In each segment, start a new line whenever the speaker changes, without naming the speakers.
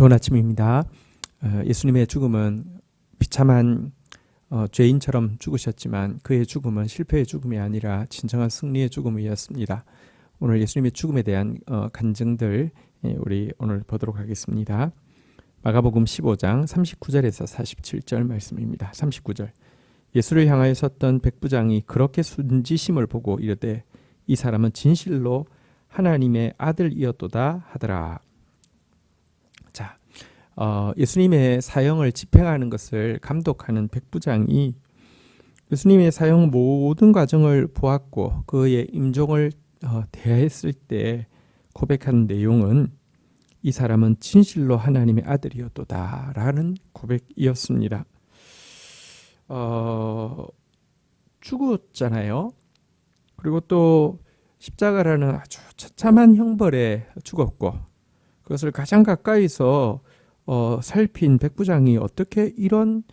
좋은 아침입니다. 예수님의 죽음은 비참한 죄인처럼 죽으셨지만 그의 죽음은 실패의 죽음이 아니라 진정한 승리의 죽음이었습니다. 오늘 예수님의 죽음에 대한 간증들 우리 오늘 보도록 하겠습니다. 마가복음 15장 39절에서 47절 말씀입니다. 39절 예수를 향하여 섰던 백부장이 그렇게 순지심을 보고 이르되 이 사람은 진실로 하나님의 아들이었도다 하더라. 자, 예수님의 사형을 집행하는 것을 감독하는 백부장이 예수님의 사형 모든 과정을 보았고 그의 임종을 대했을 때 고백한 내용은 이 사람은 진실로 하나님의 아들이었도다 라는 고백이었습니다. 죽었잖아요. 그리고 또 십자가라는 아주 처참한 형벌에 죽었고 그것을 가장 가까이서 살핀 백부장이 어떻게 이런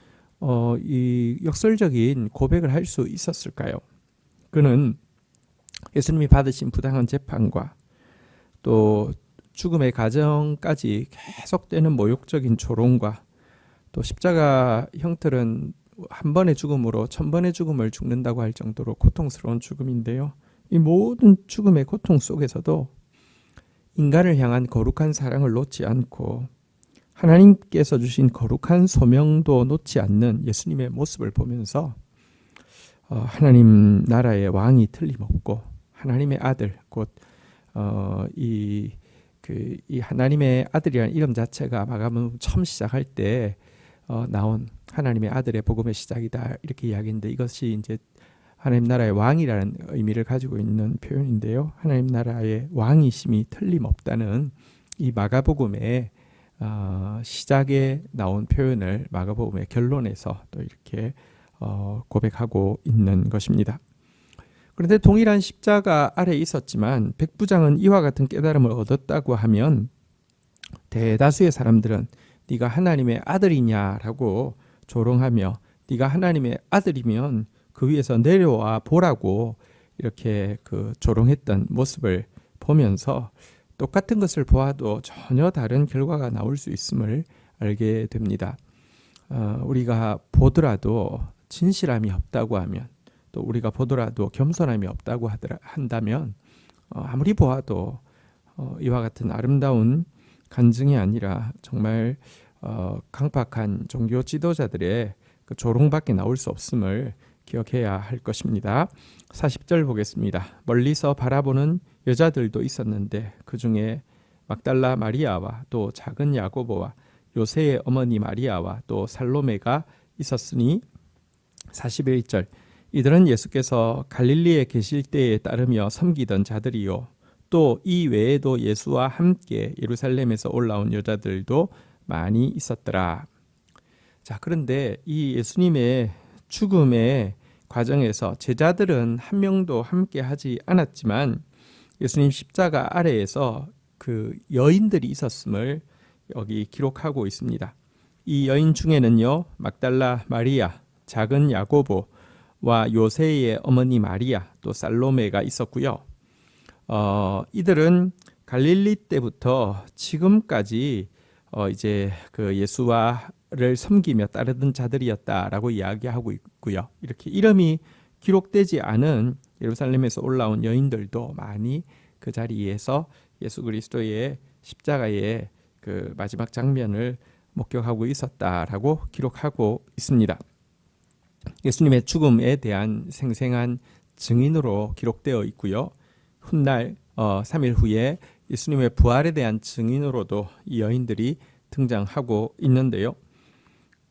이 역설적인 고백을 할 수 있었을까요? 그는 예수님이 받으신 부당한 재판과 또 죽음의 과정까지 계속되는 모욕적인 조롱과 또 십자가 형틀은 한 번의 죽음으로 1000번의 죽음을 죽는다고 할 정도로 고통스러운 죽음인데요. 이 모든 죽음의 고통 속에서도 인간을 향한 거룩한 사랑을 놓지 않고 하나님께서 주신 거룩한 소명도 놓지 않는 예수님의 모습을 보면서 하나님 나라의 왕이 틀림없고 하나님의 아들 곧 이 하나님의 아들이라는 이름 자체가 마가복음 처음 시작할 때 나온 하나님의 아들의 복음의 시작이다 이렇게 이야기했는데 이것이 이제 하나님 나라의 왕이라는 의미를 가지고 있는 표현인데요. 하나님 나라의 왕이심이 틀림없다는 이 마가복음의 시작에 나온 표현을 마가복음의 결론에서 또 이렇게 고백하고 있는 것입니다. 그런데 동일한 십자가 아래에 있었지만 백부장은 이와 같은 깨달음을 얻었다고 하면 대다수의 사람들은 네가 하나님의 아들이냐라고 조롱하며 네가 하나님의 아들이면 그 위에서 내려와 보라고 이렇게 조롱했던 모습을 보면서 똑같은 것을 보아도 전혀 다른 결과가 나올 수 있음을 알게 됩니다. 우리가 보더라도 진실함이 없다고 하면 또 우리가 보더라도 겸손함이 없다고 한다면 아무리 보아도 이와 같은 아름다운 간증이 아니라 정말 강팍한 종교 지도자들의 그 조롱밖에 나올 수 없음을 기억해야 할 것입니다. 40절 보겠습니다. 멀리서 바라보는 여자들도 있었는데 그 중에 막달라 마리아와 또 작은 야고보와 요새의 어머니 마리아와 또 살로메가 있었으니 41절 이들은 예수께서 갈릴리에 계실 때에 따르며 섬기던 자들이요 또 이 외에도 예수와 함께 예루살렘에서 올라온 여자들도 많이 있었더라. 자, 그런데 이 예수님의 죽음의 과정에서 제자들은 한 명도 함께 하지 않았지만 예수님 십자가 아래에서 그 여인들이 있었음을 여기 기록하고 있습니다. 이 여인 중에는요 막달라 마리아, 작은 야고보와 요새의 어머니 마리아 또 살로메가 있었고요. 이들은 갈릴리 때부터 지금까지 이제 그 예수와를 섬기며 따르던 자들이었다라고 이야기하고 있고요. 이렇게 이름이 기록되지 않은 예루살렘에서 올라온 여인들도 많이 그 자리에서 예수 그리스도의 십자가의 그 마지막 장면을 목격하고 있었다라고 기록하고 있습니다. 예수님의 죽음에 대한 생생한 증인으로 기록되어 있고요. 훗날 3일 후에 예수님의 부활에 대한 증인으로도 이 여인들이 등장하고 있는데요.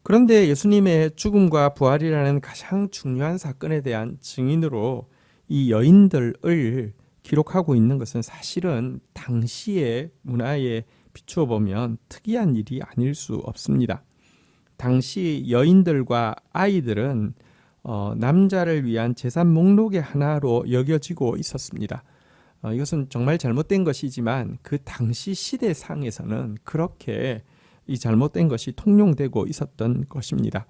그런데 예수님의 죽음과 부활이라는 가장 중요한 사건에 대한 증인으로 이 여인들을 기록하고 있는 것은 사실은 당시의 문화에 비추어 보면 특이한 일이 아닐 수 없습니다. 당시 여인들과 아이들은 남자를 위한 재산 목록의 하나로 여겨지고 있었습니다. 이것은 정말 잘못된 것이지만 그 당시 시대상에서는 그렇게 이 잘못된 것이 통용되고 있었던 것입니다.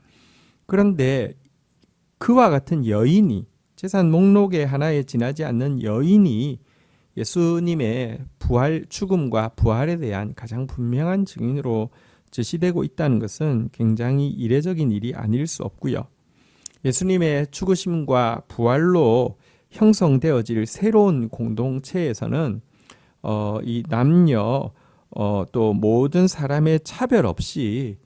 그런데 그와 같은 여인이 재산 목록의 하나에 지나지 않는 여인이 예수님의 부활, 죽음과 부활에 대한 가장 분명한 증인으로 제시되고 있다는 것은 굉장히 이례적인 일이 아닐 수 없고요. 예수님의 죽으심과 부활로 형성되어질 새로운 공동체에서는 이 남녀 또 모든 사람의 차별 없이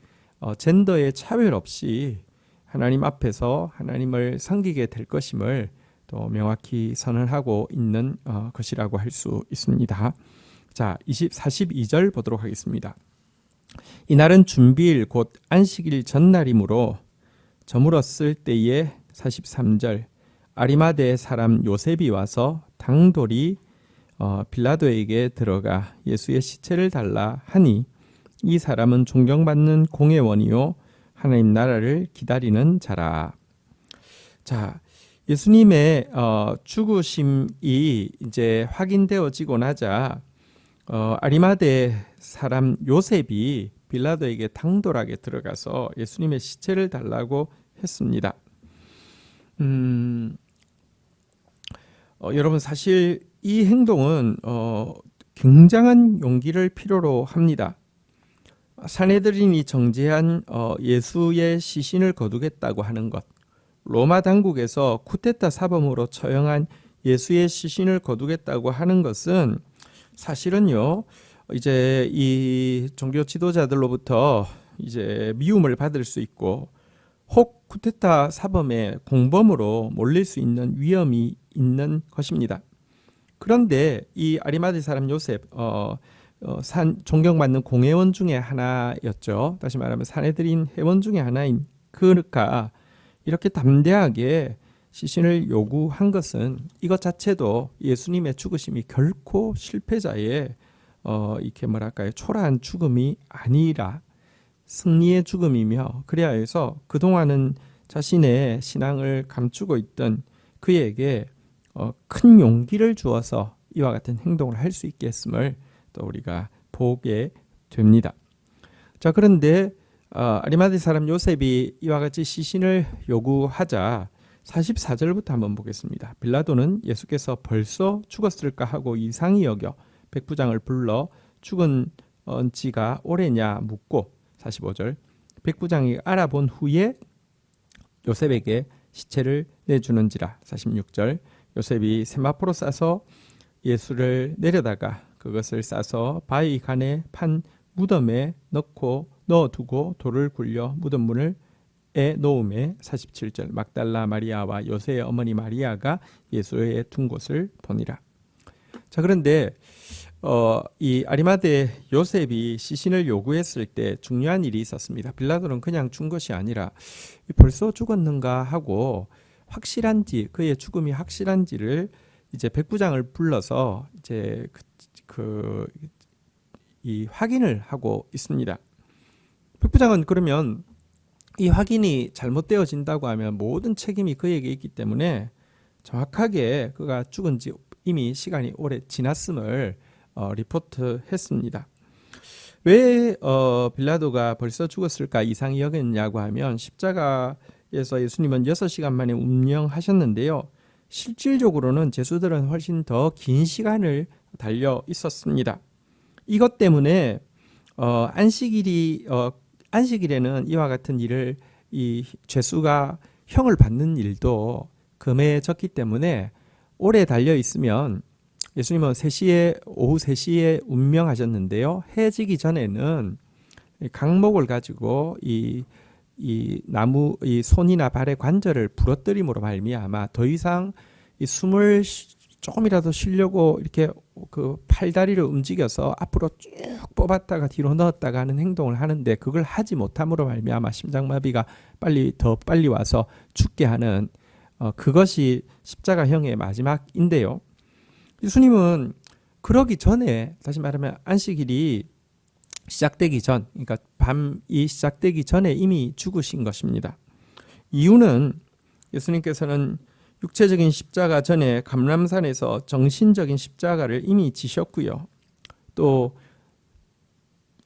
젠더의 차별 없이 하나님 앞에서 하나님을 섬기게 될 것임을 또 명확히 선언하고 있는 것이라고 할 수 있습니다. 자, 42절 보도록 하겠습니다. 이날은 준비일 곧 안식일 전날이므로 저물었을 때에 43절 아리마대 사람 요셉이 와서 당돌이 빌라도에게 들어가 예수의 시체를 달라 하니 이 사람은 존경받는 공회원이요 하나님 나라를 기다리는 자라. 자, 예수님의 죽으심이 이제 확인되어지고 나자 아리마대 사람 요셉이 빌라도에게 당돌하게 들어가서 예수님의 시체를 달라고 했습니다. 여러분 사실 이 행동은 굉장한 용기를 필요로 합니다. 산헤드린이 정죄한 예수의 시신을 거두겠다고 하는 것, 로마 당국에서 쿠데타 사범으로 처형한 예수의 시신을 거두겠다고 하는 것은 사실은요, 이제 이 종교 지도자들로부터 이제 미움을 받을 수 있고 혹 쿠데타 사범의 공범으로 몰릴 수 있는 위험이 있는 것입니다. 그런데 이 아리마대 사람 요셉 존경받는 공회원 중에 하나였죠. 다시 말하면 산헤드린 회원 중에 하나인 그가 이렇게 담대하게 시신을 요구한 것은 이것 자체도 예수님의 죽으심이 결코 실패자의 이렇게 뭐랄까요, 초라한 죽음이 아니라 승리의 죽음이며, 그래야 해서 그동안은 자신의 신앙을 감추고 있던 그에게 큰 용기를 주어서 이와 같은 행동을 할 수 있게 했음을 또 우리가 보게 됩니다. 자, 그런데 아리마대 사람 요셉이 이와 같이 시신을 요구하자 44절부터 한번 보겠습니다. 빌라도는 예수께서 벌써 죽었을까 하고 이상히 여겨 백부장을 불러 죽은 지가 오래냐 묻고, 45절 백부장이 알아본 후에 요셉에게 시체를 내주는지라. 46절 요셉이 세마포로 싸서 예수를 내려다가 그것을 싸서 바위 간에 판 무덤에 넣어두고 돌을 굴려 무덤 문을 놓음에. 47절 막달라 마리아와 요새의 어머니 마리아가 예수의 둔 곳을 보니라. 자, 그런데 이 아리마대 요셉이 시신을 요구했을 때 중요한 일이 있었습니다. 빌라도는 그냥 준 것이 아니라 벌써 죽었는가 하고 확실한지, 그의 죽음이 확실한지를 이제 백부장을 불러서 이제 이 확인을 하고 있습니다. 백부장은 그러면 이 확인이 잘못되어진다고 하면 모든 책임이 그에게 있기 때문에 정확하게 그가 죽은 지 이미 시간이 오래 지났음을 리포트했습니다. 왜 빌라도가 벌써 죽었을까 이상히 여겼냐고 하면, 십자가에서 예수님은 6시간 만에 운명하셨는데요. 실질적으로는 제수들은 훨씬 더 긴 시간을 달려 있었습니다. 이것 때문에 안식일에는 이와 같은 일을, 이 죄수가 형을 받는 일도 금해졌기 때문에 오래 달려 있으면, 예수님은 오후 3시에 운명하셨는데요. 해지기 전에는 강목을 가지고 이 나무, 이 손이나 발의 관절을 부러뜨림으로 말미암아 더 이상 이 숨을 조금이라도 쉬려고 이렇게 그 팔다리를 움직여서 앞으로 쭉 뽑았다가 뒤로 넣었다가 하는 행동을 하는데, 그걸 하지 못함으로 말미암아 심장마비가 더 빨리 와서 죽게 하는 그것이 십자가형의 마지막인데요. 예수님은 그러기 전에, 다시 말하면 안식일이 시작되기 전, 그러니까 밤이 시작되기 전에 이미 죽으신 것입니다. 이유는 예수님께서는 육체적인 십자가 전에 감람산에서 정신적인 십자가를 이미 지셨고요. 또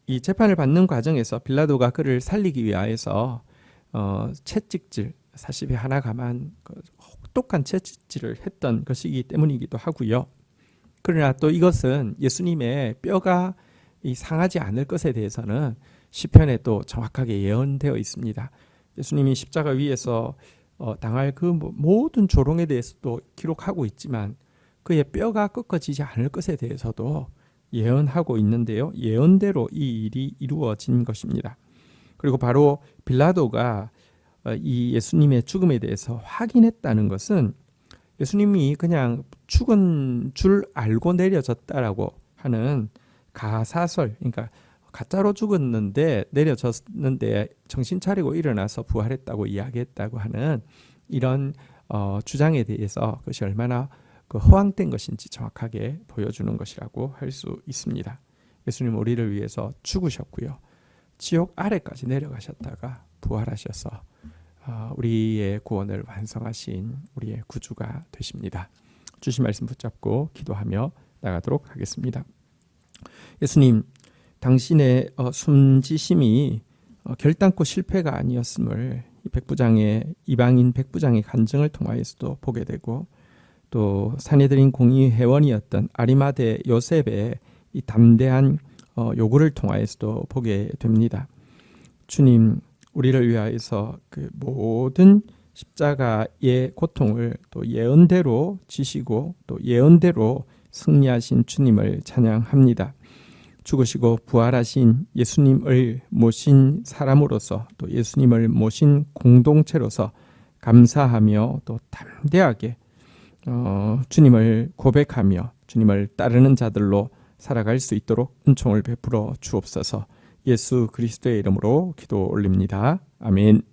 이 재판을 받는 과정에서 빌라도가 그를 살리기 위하여서 채찍질 40에 하나 감한 혹독한 채찍질을 했던 것이기 때문이기도 하고요. 그러나 또 이것은 예수님의 뼈가 이 상하지 않을 것에 대해서는 시편에 또 정확하게 예언되어 있습니다. 예수님이 십자가 위에서 당할 그 모든 조롱에 대해서도 기록하고 있지만 그의 뼈가 꺾어지지 않을 것에 대해서도 예언하고 있는데요. 예언대로 이 일이 이루어진 것입니다. 그리고 바로 빌라도가 이 예수님의 죽음에 대해서 확인했다는 것은 예수님이 그냥 죽은 줄 알고 내려졌다라고 하는 가사설, 그러니까 가짜로 죽었는데 내려졌는데 정신 차리고 일어나서 부활했다고 이야기했다고 하는 이런 주장에 대해서 그것이 얼마나 허황된 것인지 정확하게 보여주는 것이라고 할 수 있습니다. 예수님 우리를 위해서 죽으셨고요. 지옥 아래까지 내려가셨다가 부활하셔서 우리의 구원을 완성하신 우리의 구주가 되십니다. 주신 말씀 붙잡고 기도하며 나가도록 하겠습니다. 예수님, 당신의 숨지심이 결단코 실패가 아니었음을 이방인 백부장의 간증을 통하여서도 보게 되고 또 사내들인 공의 회원이었던 아리마대 요셉의 이 담대한 요구를 통하여서도 보게 됩니다. 주님, 우리를 위하여서 그 모든 십자가의 고통을 또 예언대로 지시고 또 예언대로 승리하신 주님을 찬양합니다. 죽으시고 부활하신 예수님을 모신 사람으로서 또 예수님을 모신 공동체로서 감사하며 또 담대하게 주님을 고백하며 주님을 따르는 자들로 살아갈 수 있도록 은총을 베풀어 주옵소서. 예수 그리스도의 이름으로 기도 올립니다. 아멘.